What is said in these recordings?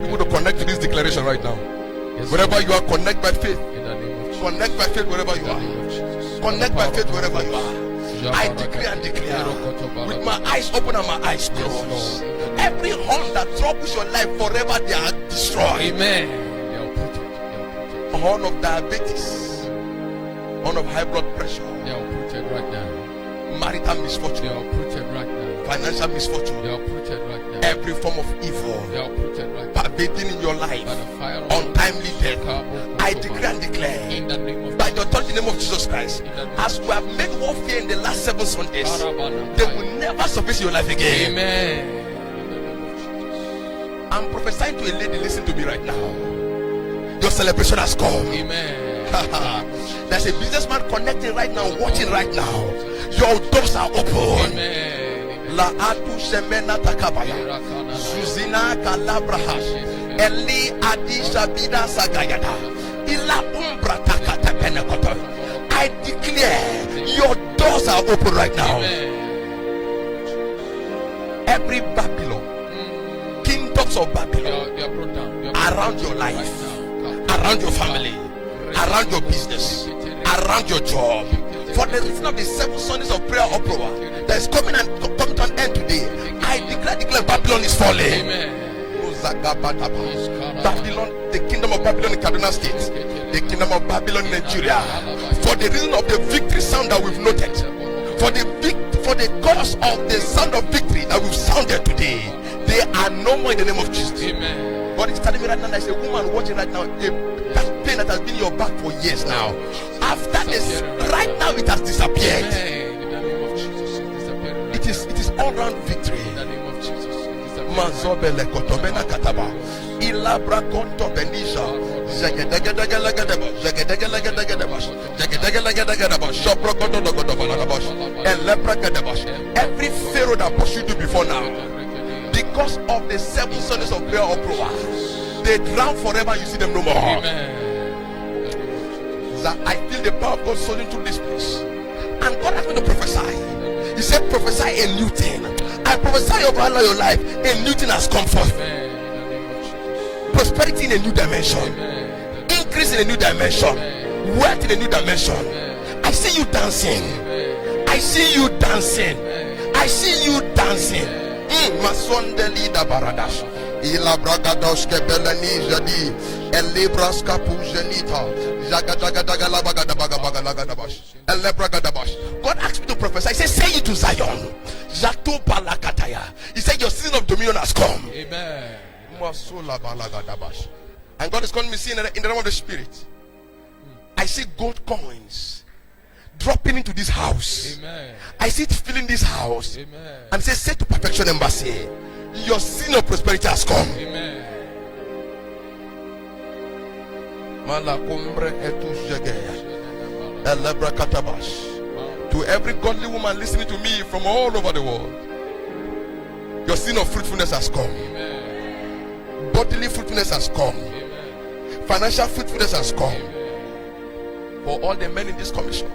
People to connect to this declaration right now. Yes, wherever you are, connect by faith. Connect by faith wherever you are. Connect by faith wherever you are. I decree and declare with my eyes open and my eyes closed. Every horn that troubles your life forever, they are destroyed. Amen. A horn of diabetes, horn of high blood pressure, They are uprooted right now. marital They misfortune, are uprooted right now. financial misfortune, They are uprooted right now. every form of evil They are uprooted right now. pervading in your life, By the fire of untimely death. I decree and in declare the name of by the authority in the name of Jesus Christ, as we have made warfare in the last 7 Sundays, they will never surface your life again. Amen. I'm prophesying to a lady, listen to me right now. Your celebration has come. Amen. There's a businessman connecting right now, watching right now. Your doors are open. Amen. La atu semena takabaya. Zuzina kalabrahash. Eli adi shabida sagayada. Ila umbra takata penekoto. I declare your doors are open right now. Amen. Every Babylon, kingdoms of Babylon They are brought down. They are around your right life, now. around your family, around your business, around your job. For the reason of the 7 Sundays of prayer uproar that is coming to an end today, I declare Babylon is falling. Amen. Babylon, the kingdom of Babylon in Kaduna State, the kingdom of Babylon in Nigeria. For the reason of the victory sound that we've noted, for the cause of the sound of victory that we've sounded today, they are no more in the name of Jesus. Amen. God is telling me right now, there's a woman watching right now, that pain that has been in your back for years now. After this, right now it has disappeared. Amen. In the name of Jesus, it's disappearing. It is all round victory. In the name of Jesus, it's disappearing. Mazobele kotobena kataba. Ilabra konto benisha. Zegedegedegedegedeba. Zegedegedegedegedeba. Zegedegedegedegedeba. Shobrogododogodobaladabash. Elebregedebash. Every pharaoh that pursued you before now, because of the 7 Sundays of prayer uproar, they drown forever. You see them no more. Amen. That I feel the power of God surging through this place, and God asked me to prophesy. He said, "Prophesy a new thing." I prophesy over your life. A new thing has come forth. Amen. In the name of Jesus. Prosperity in a new dimension, Amen. increase in a new dimension, wealth in a new dimension. I see you dancing. I see you dancing. I see you dancing. Masondeli da baradash. Ila bragadosh ke belani jadi. Elibras kapu jenita. God asked me to prophesy. He said, "Say it to Zion." Zato balakataya. He said, "Your season of dominion has come." Amen. And God is calling me, see, in the realm of the spirit, I see gold coins dropping into this house. Amen. I see it filling this house. Amen. And say to Perfection Embassy, your season of prosperity has come. Amen. To every godly woman listening to me from all over the world, your season of fruitfulness has come. Amen. Bodily fruitfulness has come. Amen. Financial fruitfulness has come. Amen. For all the men in this commission,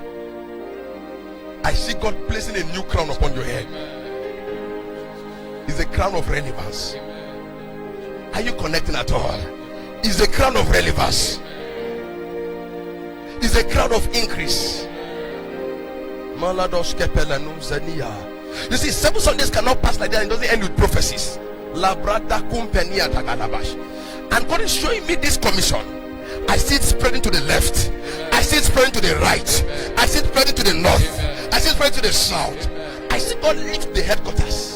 I see God placing a new crown upon your head. It's a crown of relevance. Are you connecting at all? It's a crown of relevance. It's a crown of increase. You see, 7 Sundays cannot pass like that, and it doesn't end with prophecies. And God is showing me this commission. I see it spreading to the left. I see it spreading to the right. I see it spreading to the north. I see it spreading to the south. I see God lift the headquarters.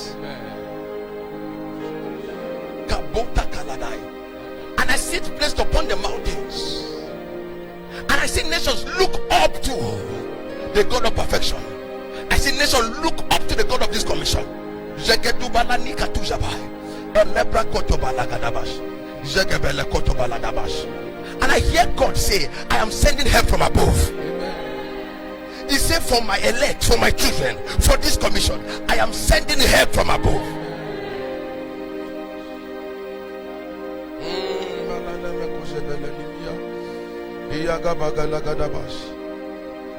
And I see it placed upon the mountains. And I see nations look up to the God of perfection. I see nations look up to the God of this commission. And I hear God say, "I am sending help from above." He said, "For my elect, for my children, for this commission, I am sending help from above."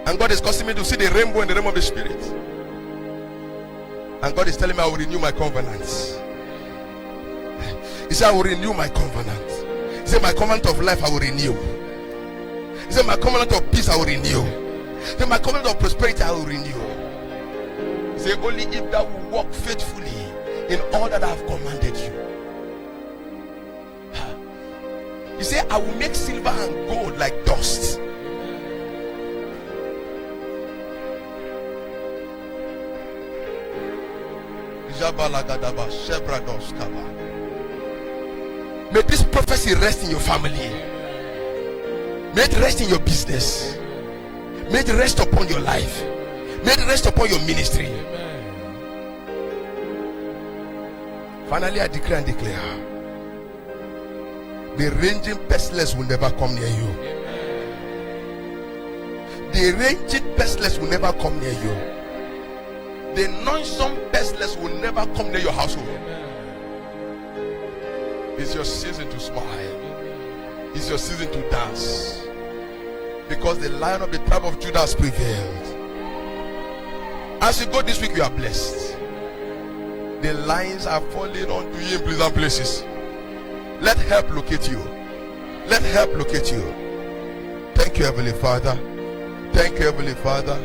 And God is causing me to see the rainbow in the realm of the spirit. And God is telling me, "I will renew my covenants." He said, I will renew my covenant. He said, my covenant of life I will renew. He said, my covenant of peace I will renew. He said, my covenant of prosperity I will renew. He said, only if thou will walk faithfully in all that I have commanded you. He said, I will make silver and gold like dust. May this prophecy rest in your family. May it rest in your business. May it rest upon your life. May it rest upon your ministry. Finally, I declare and declare, the raging pestilence will never come near you. The raging pestilence will never come near you. The noisome pestilence will never come near your household. It's your season to smile. It's your season to dance. Because the Lion of the tribe of Judah has prevailed. As you go this week, you are blessed. The lines are falling onto you in pleasant places. Let help locate you. Let help locate you. Thank you, Heavenly Father. Thank you, Heavenly Father.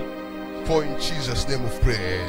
For in Jesus' name we pray.